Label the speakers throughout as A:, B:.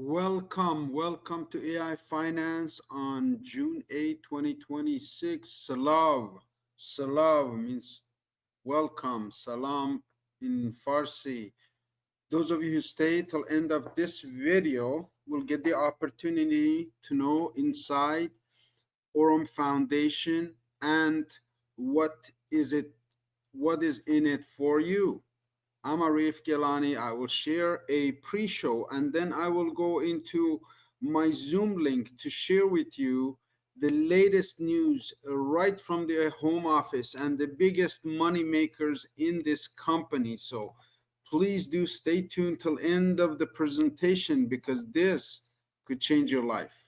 A: Welcome to AI Finance on June 8, 2026. Salav means welcome. Salam in Farsi. Those of you who stay till end of this video will get the opportunity to know inside Aurum Foundation and what is it, what is in it for you. I'm Arif Gilany. I will share a pre-show and then I will go into my Zoom link to share with you the latest news right from the home office and the biggest money makers in this company. So please do stay tuned till end of the presentation because this could change your life.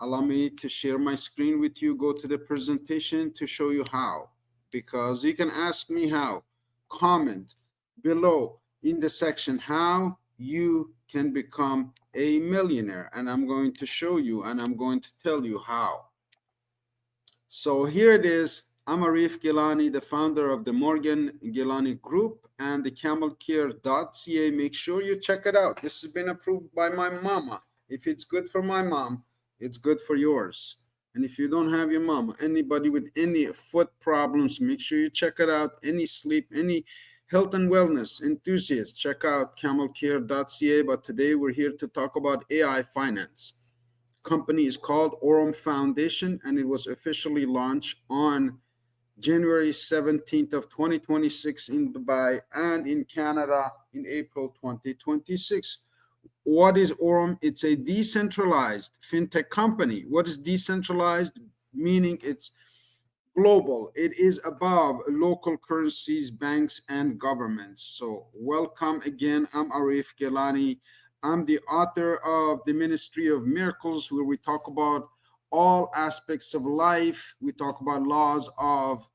A: Allow me to share my screen with you, go to the presentation to show you how, because you can ask me how. Comment below in the section how you can become a millionaire, and I'm going to show you and I'm going to tell you how. So here it is. I'm Arif Gilany, the founder of the Morgan Gilany Group and the camelcare.ca. Make sure you check it out. This has been approved by my mama. If it's good for my mom, it's good for yours. And if you don't have your mom, anybody with any foot problems, make sure you check it out. Any sleep, any health and wellness enthusiasts, check out camelcare.ca. But today we're here to talk about AI finance. Company is called Aurum Foundation, and it was officially launched on January 17th of 2026 in Dubai and in Canada in April 2026. What is Aurum? It's a decentralized fintech company. What is decentralized? Meaning it's global. It is above local currencies, banks, and governments. So welcome again. I'm Arif Gilany. I'm the author of the Ministry of Miracles, where we talk about all aspects of life. We talk about laws of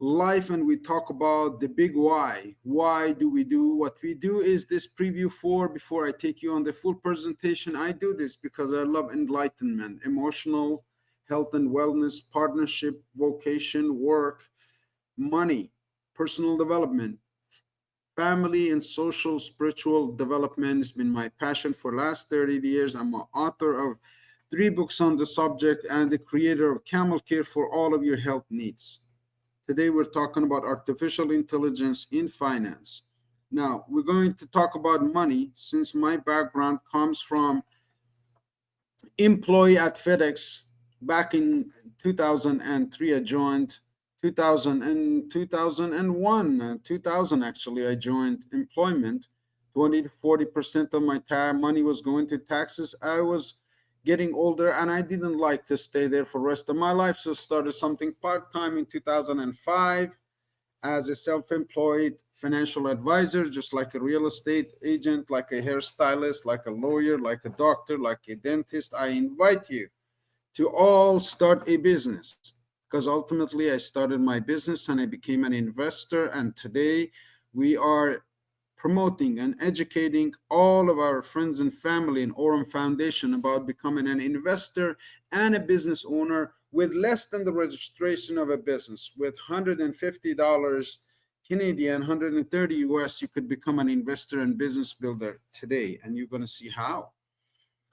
A: life, and we talk about the big why. Why do we do what we do? Is this preview before I take you on the full presentation? I do this because I love enlightenment, emotional health and wellness, partnership, vocation, work, money, personal development, family and social spiritual development has been my passion for the last 30 years. I'm an author of 3 books on the subject and the creator of Camel Care for all of your health needs. Today we're talking about artificial intelligence in finance. Now we're going to talk about money since my background comes from employee at FedEx. Back in 2003, I joined 2000 and 2001, 2000 actually, I joined employment. 20 to 40% of my money was going to taxes. I was getting older and I didn't like to stay there for the rest of my life, so started something part-time in 2005 as a self-employed financial advisor, just like a real estate agent, like a hairstylist, like a lawyer, like a doctor, like a dentist. I invite you to all start a business, because ultimately I started my business and I became an investor, and today we are promoting and educating all of our friends and family in Aurum Foundation about becoming an investor and a business owner with less than the registration of a business. With $150 Canadian, 130 US, you could become an investor and business builder today, and you're going to see how.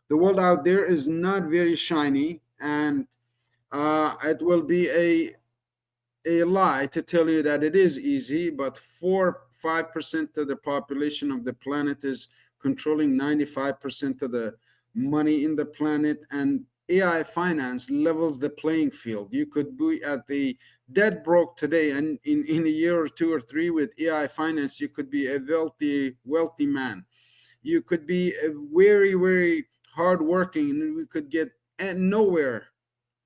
A: The world out there is not very shiny, and it will be a lie to tell you that it is easy, but 4-5% of the population of the planet is controlling 95% of the money in the planet, and AI finance levels the playing field. You could be at the dead broke today, and in a year or 2 or 3 with AI finance, you could be a wealthy man. You could be a very hardworking, and we could get nowhere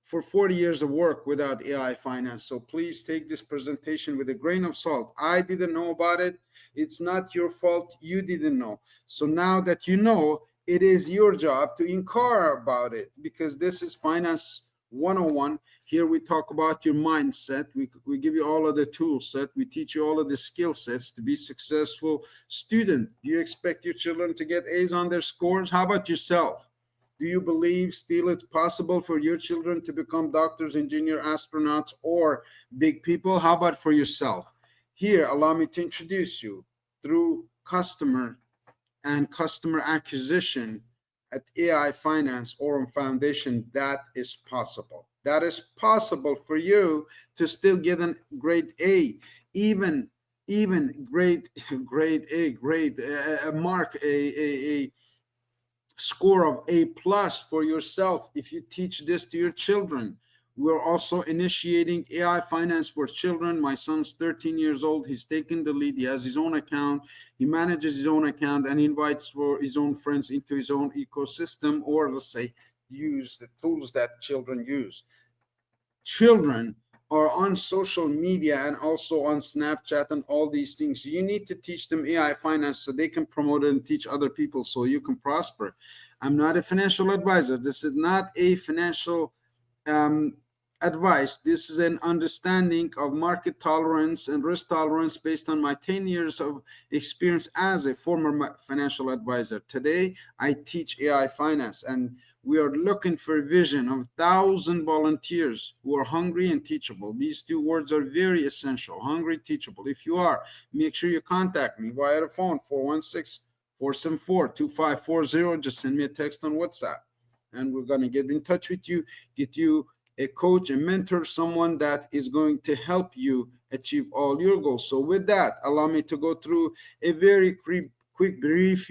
A: for 40 years of work without AI finance. So please take this presentation with a grain of salt. I didn't know about it. It's not your fault. You didn't know. So now that you know, it is your job to inquire about it, because this is Finance 101. Here we talk about your mindset. We give you all of the tool set. We teach you all of the skill sets to be successful student. Do you expect your children to get A's on their scores? How about yourself? Do you believe still it's possible for your children to become doctors, engineers, astronauts, or big people? How about for yourself? Here, allow me to introduce you through customer and customer acquisition at AI Finance Aurum Foundation, that is possible. That is possible for you to still get a grade A, even grade A, grade mark a score of A plus for yourself if you teach this to your children. We're also initiating AI finance for children. My son's 13 years old. He's taken the lead. He has his own account. He manages his own account and invites for his own friends into his own ecosystem, or let's say use the tools that children use. Children are on social media and also on Snapchat and all these things. You need to teach them AI finance so they can promote it and teach other people so you can prosper. I'm not a financial advisor. This is not a financial um, advice. This is an understanding of market tolerance and risk tolerance based on my 10 years of experience as a former financial advisor. Today, I teach AI finance, and we are looking for a vision of 1,000 volunteers who are hungry and teachable. These two words are very essential: hungry, teachable. If you are, make sure you contact me via the phone, 416-474-2540. Just send me a text on WhatsApp, and we're going to get in touch with you, get you a coach, a mentor, someone that is going to help you achieve all your goals. So with that, allow me to go through a very quick, brief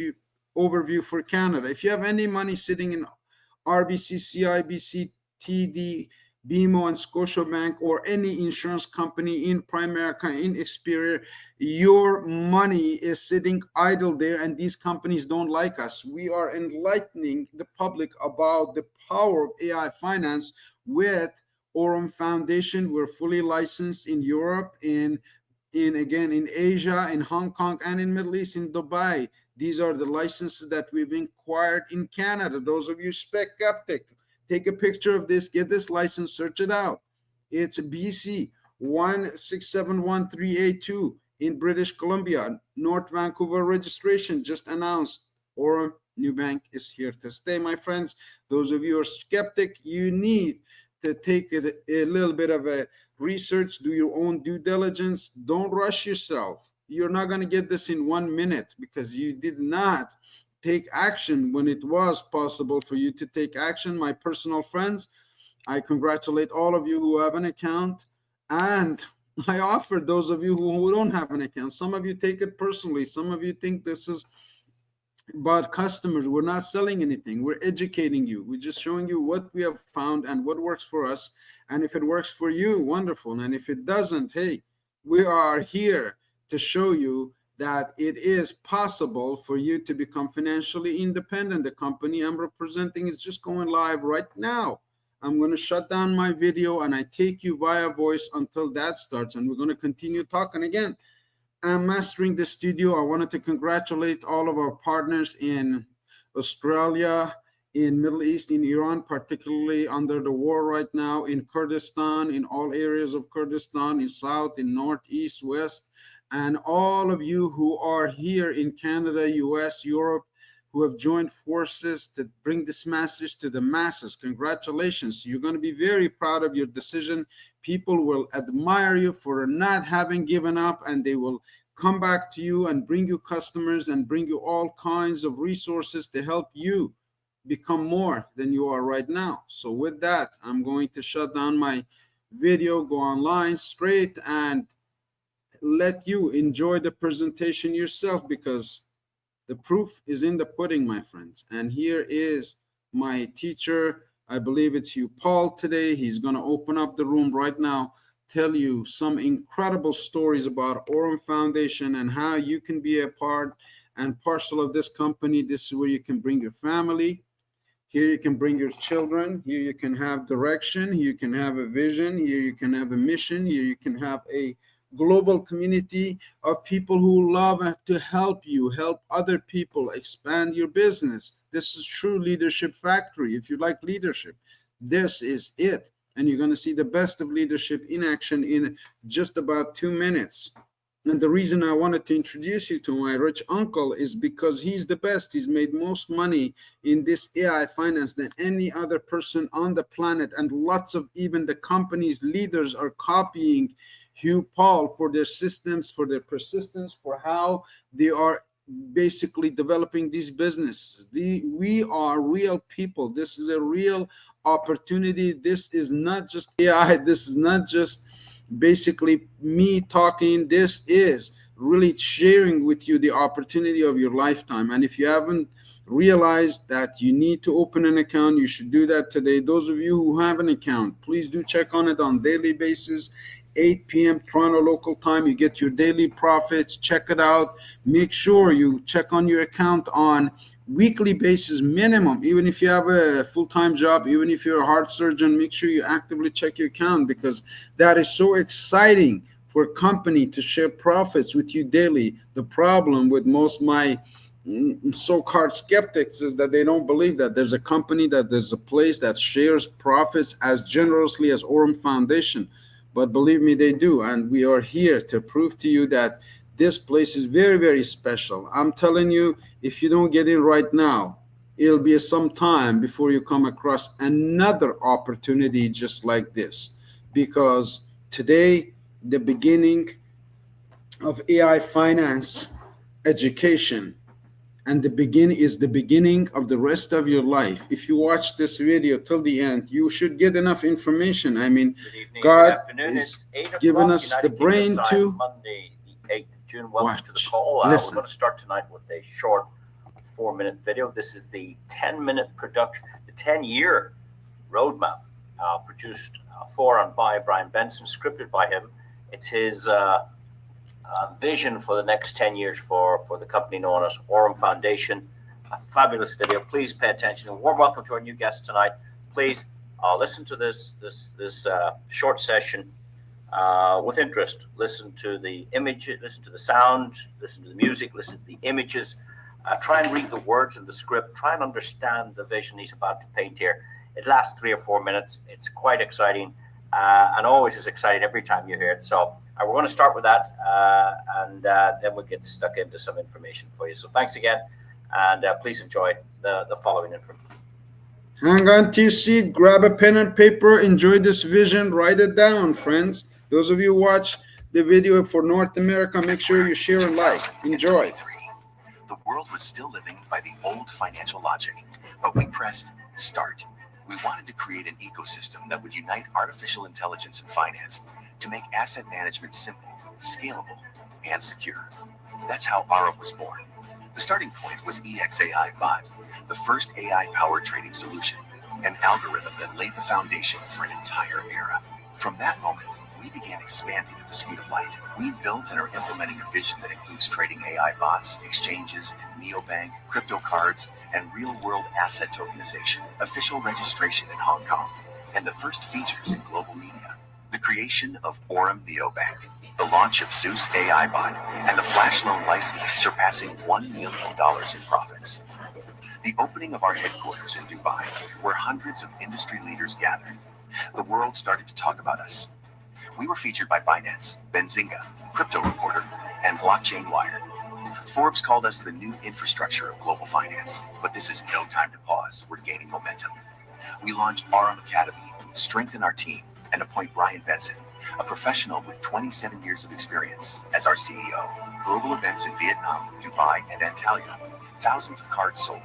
A: overview for Canada. If you have any money sitting in RBC, CIBC, TD, BMO, and Scotiabank, or any insurance company in Primerica, in Experior, your money is sitting idle there, and these companies don't like us. We are enlightening the public about the power of AI finance with Aurum Foundation. We're fully licensed in Europe, in Asia, in Hong Kong, and in Middle East, in Dubai. These are the licenses that we've acquired in Canada. Those of you skeptic, take a picture of this, get this license, search it out. It's BC 1671382 in British Columbia. North Vancouver registration just announced. Aurum New Bank is here to stay, my friends. Those of you who are skeptic, you need to take a little bit of a research, do your own due diligence. Don't rush yourself. You're not going to get this in 1 minute because you did not take action when it was possible for you to take action. My personal friends, I congratulate all of you who have an account, and I offer those of you who don't have an account. Some of you take it personally. Some of you think this is about customers. We're not selling anything. We're educating you. We're just showing you what we have found and what works for us. And if it works for you, wonderful. And if it doesn't, hey, we are here to show you that it is possible for you to become financially independent. The company I'm representing is just going live right now. I'm going to shut down my video and I take you via voice until that starts, and we're going to continue talking again. I'm mastering the studio. I wanted to congratulate all of our partners in Australia, in Middle East, in Iran, particularly under the war right now, in Kurdistan, in all areas of Kurdistan, in South, in North, East, West, and all of you who are here in Canada, US, Europe, who have joined forces to bring this message to the masses. Congratulations. You're going to be very proud of your decision. People will admire you for not having given up, and they will come back to you and bring you customers and bring you all kinds of resources to help you become more than you are right now. So with that, I'm going to shut down my video, go online straight, and let you enjoy the presentation yourself, because the proof is in the pudding, my friends. And here is my teacher. I believe it's Hugh Paul today. He's going to open up the room right now, tell you some incredible stories about Aurum Foundation and how you can be a part and parcel of this company. This is where you can bring your family. Here you can bring your children. Here you can have direction. Here you can have a vision. Here you can have a mission. Here you can have a global community of people who love to help you, help other people, expand your business. This is true leadership factory. If you like leadership, this is it. And you're going to see the best of leadership in action in just about 2 minutes. And the reason I wanted to introduce you to my rich uncle is because he's the best. He's made most money in this AI finance than any other person on the planet. And lots of even the company's leaders are copying Hugh Paul for their systems, for their persistence, for how they are basically developing these businesses. We are real people. This is a real opportunity. This is not just AI. This is not just basically me talking. This is really sharing with you the opportunity of your lifetime. And if you haven't realized that you need to open an account, you should do that today. Those of you who have an account, please do check on it on daily basis. 8 p.m. Toronto local time. You get your daily profits. Check it out. Make sure you check on your account on weekly basis minimum. Even if you have a full-time job, even if you're a heart surgeon, make sure you actively check your account, because that is so exciting for a company to share profits with you daily. The problem with most of my so-called skeptics is that they don't believe that there's a company, that there's a place that shares profits as generously as Aurum Foundation. But believe me, they do. And we are here to prove to you that this place is very, very special. I'm telling you, if you don't get in right now, it'll be some time before you come across another opportunity just like this. Because today, the beginning of AI finance education, and the beginning of the rest of your life. If you watch this video till the end, you should get enough information. I mean, God is giving us the brain to
B: Monday, the 8th of June. Welcome to the call. We're going to start tonight with a short 4-minute video. This is the 10-minute production, the 10-year roadmap produced for and by Brian Benson, scripted by him. It's his vision for the next 10 years for the company known as Aurum Foundation. A fabulous video. Please pay attention. And warm welcome to our new guest tonight. Please listen to this short session with interest. Listen to the image, listen to the sound, listen to the music, listen to the images. Try and read the words in the script. Try and understand the vision he's about to paint here. It lasts 3 or 4 minutes. It's quite exciting, and always is exciting every time you hear it. So we're going to start with that, and then we'll get stuck into some information for you. So thanks again, and please enjoy the following information.
A: Hang on to your seat, grab a pen and paper, enjoy this vision, write it down, friends. Those of you who watch the video for North America, make sure you share and like. Enjoy.
C: The world was still living by the old financial logic, but we pressed start. We wanted to create an ecosystem that would unite artificial intelligence and finance to make asset management simple, scalable, and secure. That's how Aurum was born. The starting point was EXAI Bot, the first AI-powered trading solution, an algorithm that laid the foundation for an entire era. From that moment, we began expanding at the speed of light. We've built and are implementing a vision that includes trading AI bots, exchanges, neobank, crypto cards, and real-world asset tokenization, official registration in Hong Kong, and the first features in global media. The creation of Aurum Neobank, the launch of Zeus AI Bot, and the flash loan license surpassing $1 million in profits. The opening of our headquarters in Dubai, where hundreds of industry leaders gathered. The world started to talk about us. We were featured by Binance, Benzinga, Crypto Reporter, and Blockchain Wire. Forbes called us the new infrastructure of global finance, but this is no time to pause. We're gaining momentum. We launched Aurum Academy, strengthen our team, and appoint Brian Benson, a professional with 27 years of experience, as our CEO. Global events in Vietnam, Dubai, and Antalya, thousands of cards sold,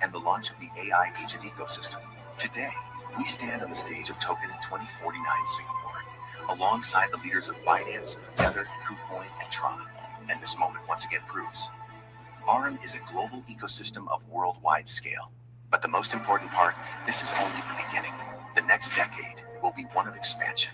C: and the launch of the AI agent ecosystem. Today, we stand on the stage of Token 2049 Singapore, alongside the leaders of Binance, Tether, KuCoin, and Tron. And this moment once again proves Aurum is a global ecosystem of worldwide scale. But the most important part, this is only the beginning. The next decade will be one of expansion.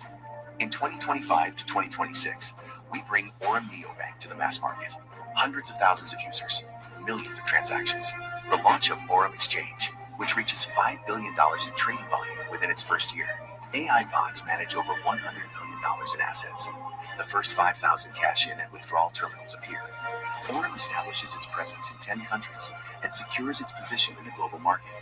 C: In 2025 to 2026, we bring Aurum Neobank to the mass market. Hundreds of thousands of users, millions of transactions. The launch of Aurum Exchange, which reaches $5 billion in trading volume within its first year. AI bots manage over $100 million in assets. The first 5,000 cash-in and withdrawal terminals appear. Aurum establishes its presence in 10 countries and secures its position in the global market.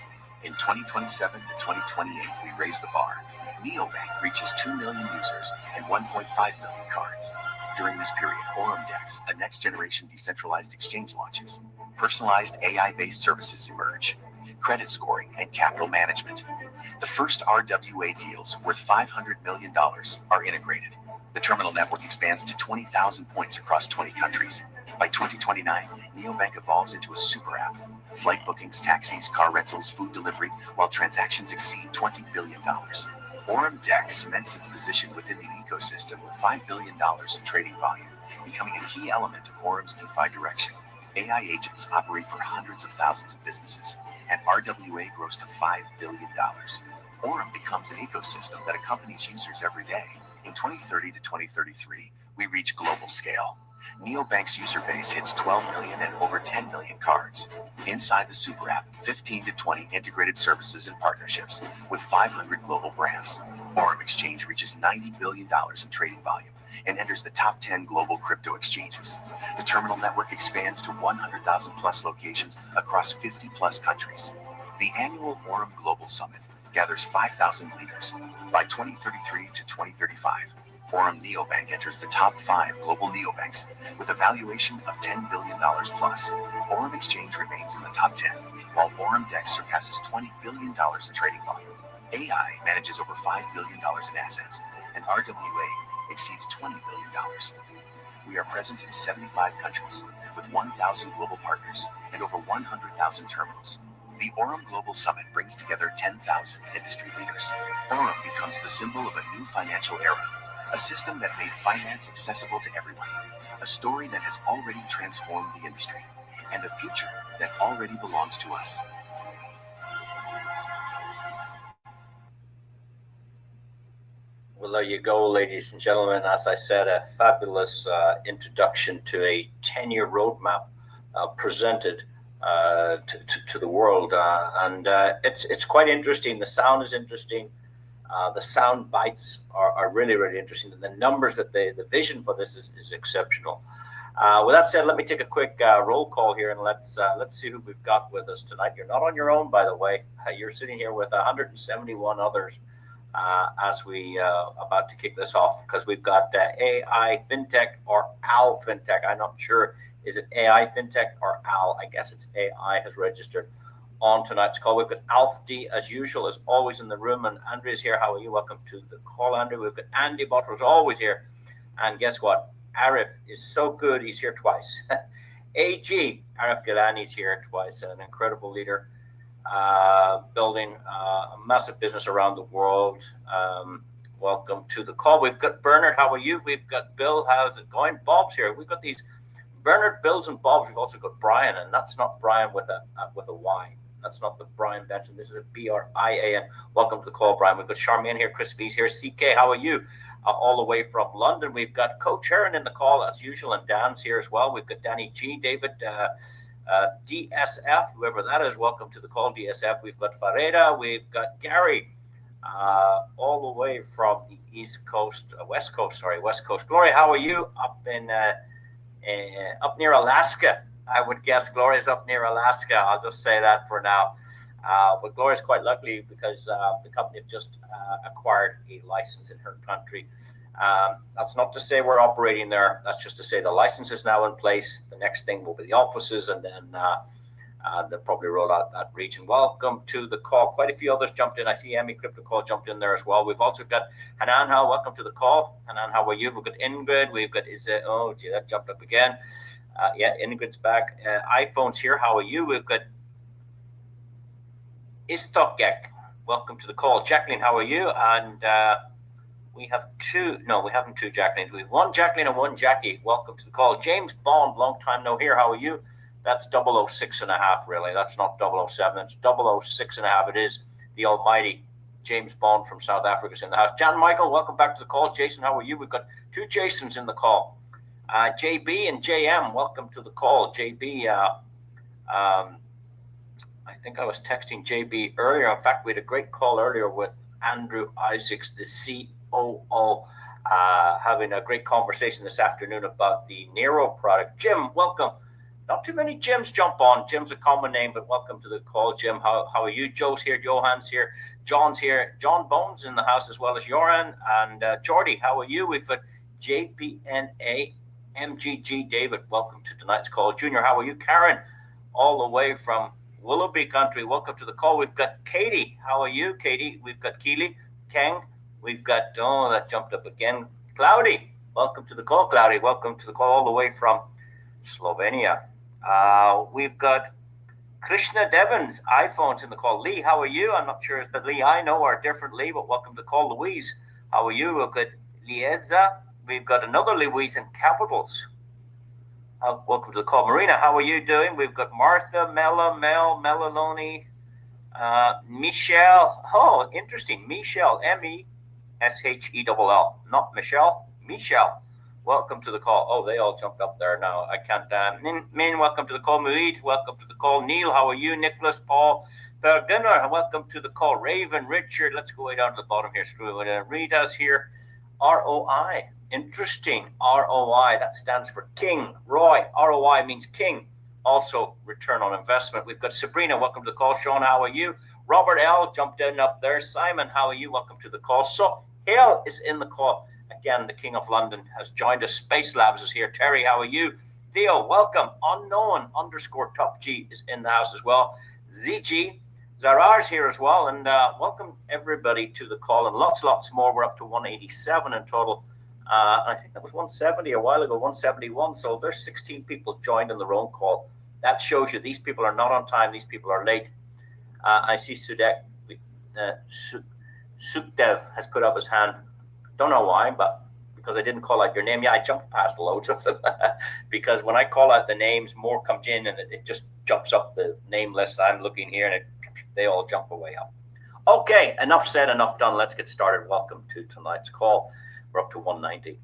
C: In 2027 to 2028, we raise the bar. Neobank reaches 2 million users and 1.5 million cards. During this period, Aurum Dex, a next-generation decentralized exchange, launches. Personalized AI-based services emerge. Credit scoring and capital management. The first RWA deals worth $500 million are integrated. The terminal network expands to 20,000 points across 20 countries. By 2029, Neobank evolves into a super app. Flight bookings, taxis, car rentals, food delivery, while transactions exceed $20 billion. Aurum Dex cements its position within the ecosystem with $5 billion in trading volume, becoming a key element of Aurum's DeFi direction. AI agents operate for hundreds of thousands of businesses, and RWA grows to $5 billion. Aurum becomes an ecosystem that accompanies users every day. In 2030 to 2033, we reach global scale. Neobank's user base hits 12 million and over 10 million cards. Inside the super app, 15 to 20 integrated services and partnerships with 500 global brands. Aurum Exchange reaches $90 billion in trading volume and enters the top 10 global crypto exchanges. The terminal network expands to 100,000 plus locations across 50 plus countries. The annual Aurum Global Summit gathers 5,000 leaders. By 2033 to 2035, Aurum Neobank enters the top 5 global neobanks with a valuation of $10 billion plus. Aurum Exchange remains in the top 10, while Aurum Dex surpasses $20 billion in trading volume. AI manages over $5 billion in assets, and RWA exceeds $20 billion. We are present in 75 countries with 1,000 global partners and over 100,000 terminals. The Aurum Global Summit brings together 10,000 industry leaders. Aurum becomes the symbol of a new financial era, a system that made finance accessible to everyone, a story that has already transformed the industry, and a future that already belongs to us.
B: Well, there you go, ladies and gentlemen. As I said, a fabulous introduction to a 10-year roadmap presented to the world, and it's quite interesting. The sound is interesting. The sound bites are really, really interesting. And the numbers that the vision for this is exceptional. With that said, let me take a quick roll call here, and let's see who we've got with us tonight. You're not on your own, by the way. You're sitting here with 171 others as we about to kick this off, because we've got AI FinTech or AL FinTech. I'm not sure. Is it AI FinTech or AL? I guess it's AI has registered on tonight's call. We've got Alf D, as usual, as always in the room, and Andrea's here. How are you? Welcome to the call, Andrew. We've got Andy Butler's always here, and guess what? Arif is so good, he's here twice. AG, Arif Gilany's here twice, an incredible leader, building a massive business around the world. Welcome to the call. We've got Bernard. How are you? We've got Bill. How's it going? Bob's here. We've got these Bernard, Bills, and Bobs. We've also got Brian, and that's not Brian with a Y. That's not the Brian Benson. This is a BRIAN. Welcome to the call, Brian. We've got Charmaine here, Chris V's here, CK. How are you? All the way from London. We've got Coach Heron in the call as usual, and Dan's here as well. We've got Danny G, David, DSF, whoever that is. Welcome to the call, DSF. We've got Fareda. We've got Gary, all the way from the West Coast. Gloria, how are you? Up near Alaska, I would guess. Gloria's up near Alaska. I'll just say that for now. But Gloria's quite lucky because the company have just acquired a license in her country. That's not to say we're operating there. That's just to say the license is now in place. The next thing will be the offices, and then they'll probably roll out that region. Welcome to the call. Quite a few others jumped in. I see Emmy Crypto Call jumped in there as well. We've also got Hanan. Welcome to the call. Hanan, how are you? We've got Ingrid. We've got that jumped up again. Yeah, Ingrid's back. iPhone's here. How are you? We've got Istokek. Welcome to the call. Jacqueline, how are you? And we have two. No, we haven't two Jacquelines. We have one Jacqueline and one Jackie. Welcome to the call. James Bond, long time no here. How are you? That's 006.5, really. That's not 007. It's 006.5. It is the almighty James Bond from South Africa is in the house. John Michael, welcome back to the call. Jason, how are you? We've got two Jasons in the call. JB and JM, welcome to the call. JB, I think I was texting JB earlier. In fact, we had a great call earlier with Andrew Isaacs, the COO, having a great conversation this afternoon about the Nero product. Jim, welcome. Not too many Jims jump on. Jim's a common name, but welcome to the call, Jim. How are you? Joe's here. Johan's here. John's here. John Bones in the house as well as Joran. And Jordy, how are you? We've got JPNA MGG David. Welcome to tonight's call. Junior, how are you? Karen, all the way from Willoughby country. Welcome to the call. We've got Katie. How are you, Katie? We've got Keely. Kang. We've got, that jumped up again. Cloudy. Welcome to the call, Cloudy. Welcome to the call all the way from Slovenia. We've got Krishna Devons, iPhones in the call. Lee, how are you? I'm not sure if the Lee I know are different Lee, but welcome to the call. Louise, how are you? We've got Lieza. We've got another Louise in capitals. Welcome to the call. Marina, how are you doing? We've got Martha, Mela, Mel, Melaloni, Michelle. Oh, interesting. Michelle, Meshell, not Michelle. Michelle, welcome to the call. Oh, they all jumped up there now. I can't. Min, welcome to the call. Muid, welcome to the call. Neil, how are you? Nicholas, Paul, Bergunner, welcome to the call. Raven, Richard, let's go way down to the bottom here. Screw it. Rita's here. ROI, interesting. ROI, that stands for King. Roy, ROI means king. Also, return on investment. We've got Sabrina, welcome to the call. Sean, how are you? Robert L. jumped in up there. Simon, how are you? Welcome to the call. So, Hale is in the call. Again, the King of London has joined us. Space Labs is here. Terry, how are you? Theo, welcome. Unknown_top G is in the house as well. ZG, Zarar's here as well. And welcome everybody to the call. And lots more. We're up to 187 in total. I think that was 170 a while ago, 171. So there's 16 people joined in the roll call. That shows you these people are not on time. These people are late. I see Sukdev has put up his hand. Don't know why, but because I didn't call out your name. Yeah, I jumped past loads of them because when I call out the names, more comes in and it just jumps up the name list. I'm looking here and they all jump away up. Okay, enough said, enough done. Let's get started. Welcome to tonight's call. We're up to 190.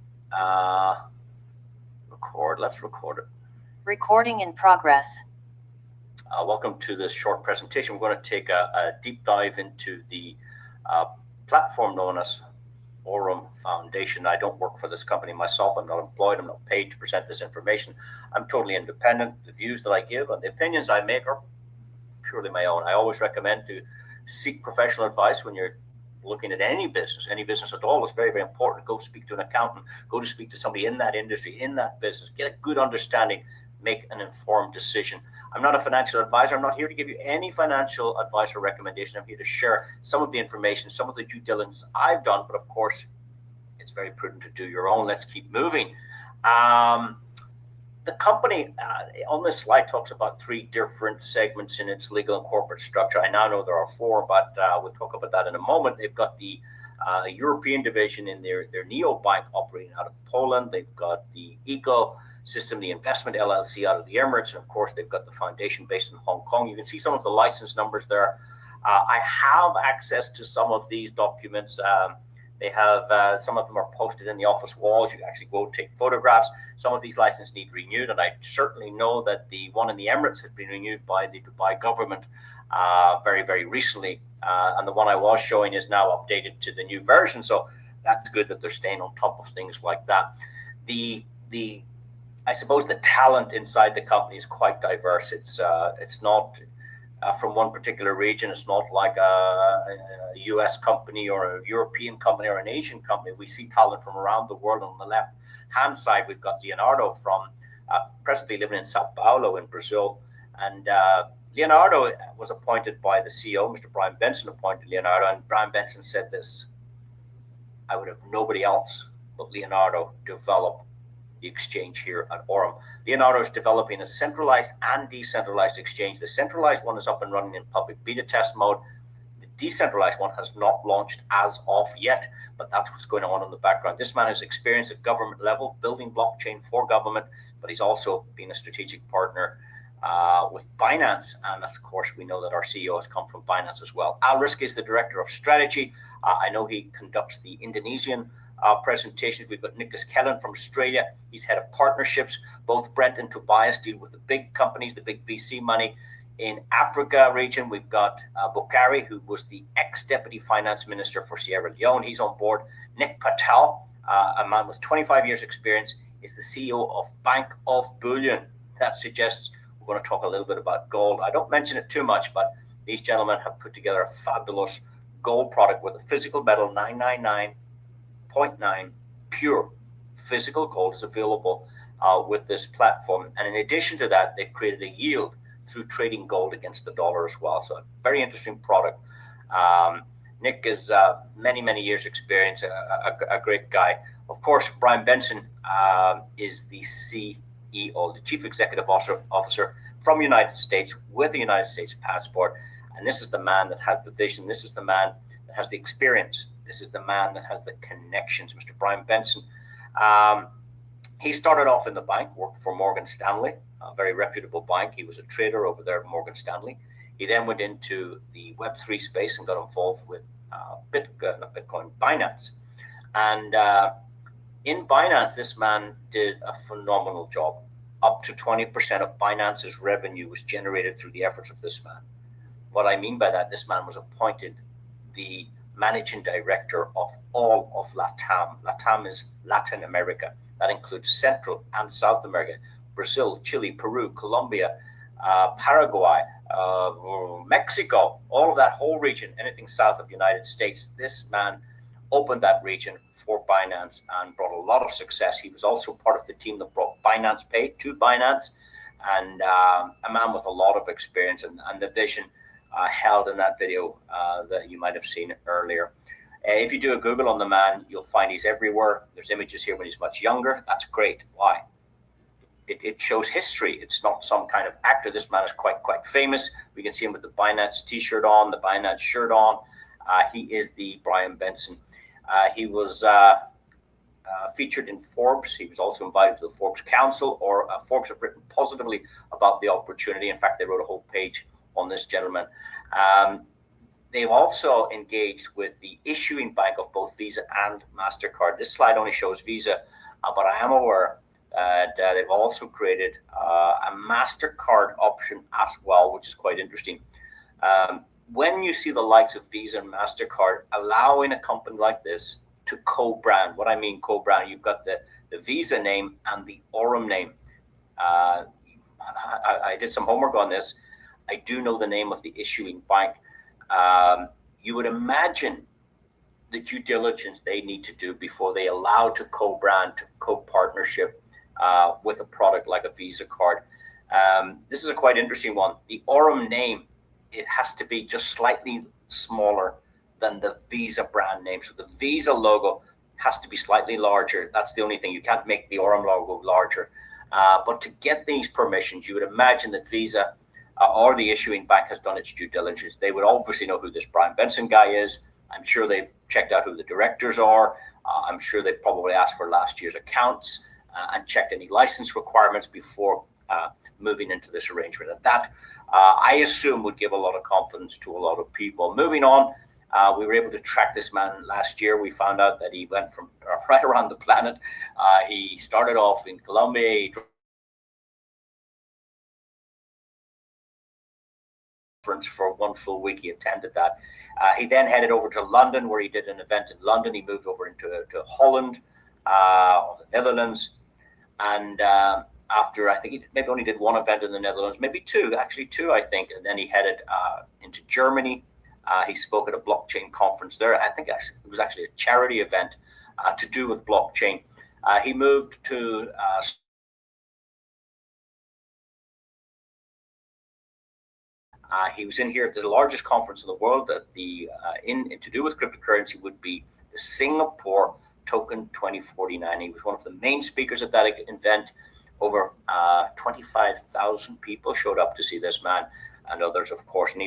B: Record. Let's record it.
D: Recording in progress.
B: Welcome to this short presentation. We're going to take a deep dive into the platform known as Aurum Foundation. I don't work for this company myself. I'm not employed. I'm not paid to present this information. I'm totally independent. The views that I give and the opinions I make are purely my own. I always recommend to seek professional advice when you're looking at any business at all. It's very, very important. Go speak to an accountant. Go to speak to somebody in that industry, in that business. Get a good understanding. Make an informed decision. I'm not a financial advisor. I'm not here to give you any financial advice or recommendation. I'm here to share some of the information, some of the due diligence I've done. But of course, it's very prudent to do your own. Let's keep moving. The company on this slide talks about 3 different segments in its legal and corporate structure. I now know there are 4, but we'll talk about that in a moment. They've got the European division in their neobank operating out of Poland. They've got the ecosystem, the investment LLC out of the Emirates. And of course, they've got the foundation based in Hong Kong. You can see some of the license numbers there. I have access to some of these documents. They have some of them are posted in the office walls. You can actually go take photographs. Some of these licenses need renewed, and I certainly know that the one in the Emirates has been renewed by the Dubai government very, very recently, and the one I was showing is now updated to the new version. So that's good that they're staying on top of things like that. I suppose the talent inside the company is quite diverse. It's not from one particular region. It's not like a US company or a European company or an Asian company. We see talent from around the world. On the left hand side, we've got Leonardo from presently living in Sao Paulo in Brazil. And Leonardo was appointed by the CEO, Mr. Brian Benson appointed Leonardo. And Brian Benson said this: I would have nobody else but Leonardo develop the exchange here at Aurum. Leonardo is developing a centralized and decentralized exchange. The centralized one is up and running in public beta test mode. The decentralized one has not launched as of yet, but that's what's going on in the background. This man has experience at government level, building blockchain for government, but he's also been a strategic partner with Binance. And of course, we know that our CEO has come from Binance as well. Alrisk is the director of strategy. I know he conducts the Indonesian presentations. We've got Nicholas Kellen from Australia. He's head of partnerships. Both Brent and Tobias deal with the big companies, the big VC money. In Africa region, we've got Bokhari, who was the ex-deputy finance minister for Sierra Leone. He's on board. Nick Patel, a man with 25 years experience, is the CEO of Bank of Bullion. That suggests we're going to talk a little bit about gold. I don't mention it too much, but these gentlemen have put together a fabulous gold product with a physical metal 999.9 pure physical gold is available with this platform. And in addition to that, they've created a yield through trading gold against the dollar as well. So a very interesting product. Nick is many years experience, a great guy. Of course, Brian Benson is the CEO, the Chief Executive Officer from the United States with a United States passport. And this is the man that has the vision. This is the man that has the experience. This is the man that has the connections, Mr. Brian Benson. He started off in the bank, worked for Morgan Stanley, a very reputable bank. He was a trader over there at Morgan Stanley. He then went into the Web3 space and got involved with Bitcoin, Binance. And in Binance, this man did a phenomenal job. Up to 20% of Binance's revenue was generated through the efforts of this man. What I mean by that, this man was appointed the managing director of all of LATAM. LATAM is Latin America. That includes Central and South America, Brazil, Chile, Peru, Colombia, Paraguay, Mexico, all of that whole region, anything south of the United States. This man opened that region for Binance and brought a lot of success. He was also part of the team that brought Binance Pay to Binance, and a man with a lot of experience and the vision held in that video that you might have seen earlier. If you do a Google on the man, you'll find he's everywhere. There's images here when he's much younger. That's great. Why? It shows history. It's not some kind of actor. This man is quite famous. We can see him with the Binance t-shirt on, the Binance shirt on. He is the Brian Benson. He was featured in Forbes. He was also invited to the Forbes Council, or Forbes have written positively about the opportunity. In fact, they wrote a whole page on this gentleman. They've also engaged with the issuing bank of both Visa and MasterCard. This slide only shows Visa, but I am aware that they've also created a MasterCard option as well, which is quite interesting. When you see the likes of Visa and MasterCard allowing a company like this to co-brand, what I mean co-brand, you've got the Visa name and the Aurum name. I did some homework on this. I do know the name of the issuing bank. You would imagine the due diligence they need to do before they allow to co-brand, to co-partnership with a product like a Visa card. This is a quite interesting one. The Aurum name, it has to be just slightly smaller than the Visa brand name. So the Visa logo has to be slightly larger. That's the only thing. You can't make the Aurum logo larger. But to get these permissions, you would imagine that Visa or the issuing bank has done its due diligence. They would obviously know who this Brian Benson guy is. I'm sure they've checked out who the directors are. I'm sure they've probably asked for last year's accounts and checked any license requirements before moving into this arrangement. And that, I assume, would give a lot of confidence to a lot of people. Moving on, we were able to track this man last year. We found out that he went from right around the planet. He started off in Colombia. For one full week, he attended that. He then headed over to London, where he did an event in London. He moved over into Holland, or the Netherlands, and after, I think he maybe only did one event in the Netherlands, maybe two, I think, and then he headed into Germany. He spoke at a blockchain conference there. I think it was actually a charity event to do with blockchain. He moved to he was in here at the largest conference in the world that to do with cryptocurrency would be the Singapore Token 2049. He was one of the main speakers at that event. Over 25,000 people showed up to see this man, and others, of course. And he was